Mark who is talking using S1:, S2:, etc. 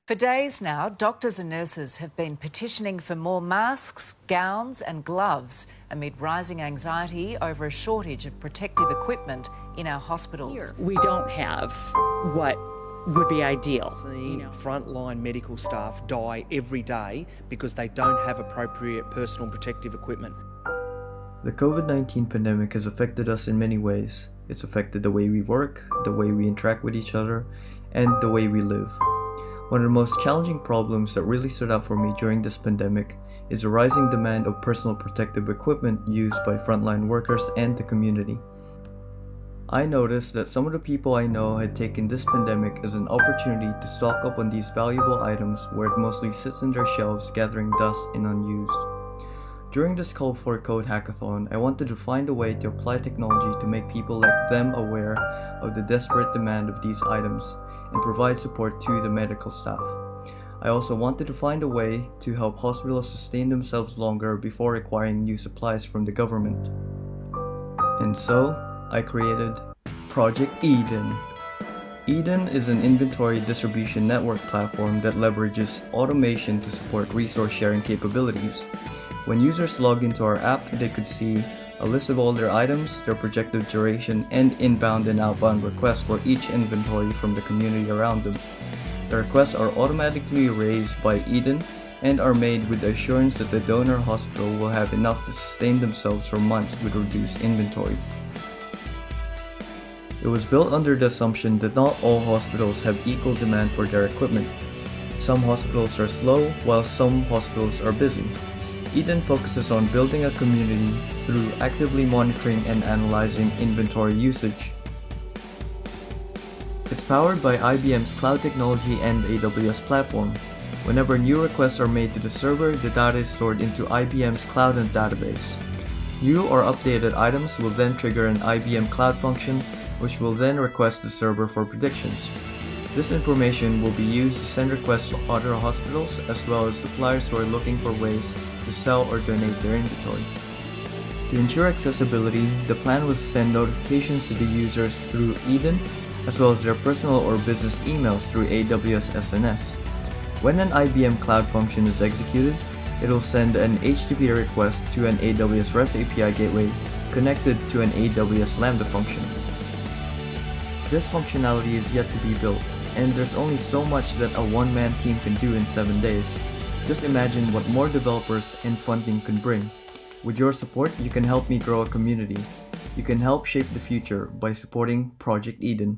S1: For days now, doctors and nurses have been petitioning for more masks, gowns and gloves amid rising anxiety over a shortage of protective equipment in our hospitals.
S2: We don't have what would be ideal.
S3: Seeing frontline medical staff die every day because they don't have appropriate personal protective equipment.
S4: The COVID-19 pandemic has affected us in many ways. It's affected the way we work, the way we interact with each other, and the way we live. One of the most challenging problems that really stood out for me during this pandemic is the rising demand of personal protective equipment used by frontline workers and the community. I noticed that some of the people I know had taken this pandemic as an opportunity to stock up on these valuable items where it mostly sits in their shelves gathering dust and unused. During this Call for Code hackathon, I wanted to find a way to apply technology to make people like them aware of the desperate demand of these items and provide support to the medical staff. I also wanted to find a way to help hospitals sustain themselves longer before requiring new supplies from the government. And so, I created Project IDIN. IDIN is an inventory distribution network platform that leverages automation to support resource sharing capabilities. When users log into our app, they could see a list of all their items, their projected duration, and inbound and outbound requests for each inventory from the community around them. The requests are automatically raised by IDIN and are made with the assurance that the donor hospital will have enough to sustain themselves for months with reduced inventory. It was built under the assumption that not all hospitals have equal demand for their equipment. Some hospitals are slow, while some hospitals are busy. IDIN focuses on building a community through actively monitoring and analyzing inventory usage. It's powered by IBM's cloud technology and AWS platform. Whenever new requests are made to the server, the data is stored into IBM's cloud and database. New or updated items will then trigger an IBM cloud function, which will then request the server for predictions. This information will be used to send requests to other hospitals as well as suppliers who are looking for ways to sell or donate their inventory. To ensure accessibility, the plan was to send notifications to the users through IDIN as well as their personal or business emails through AWS SNS. When an IBM Cloud function is executed, it will send an HTTP request to an AWS REST API gateway connected to an AWS Lambda function. This functionality is yet to be built, and there's only so much that a one-man team can do in 7 days. Just imagine what more developers and funding can bring. With your support, you can help me grow a community. You can help shape the future by supporting Project IDIN.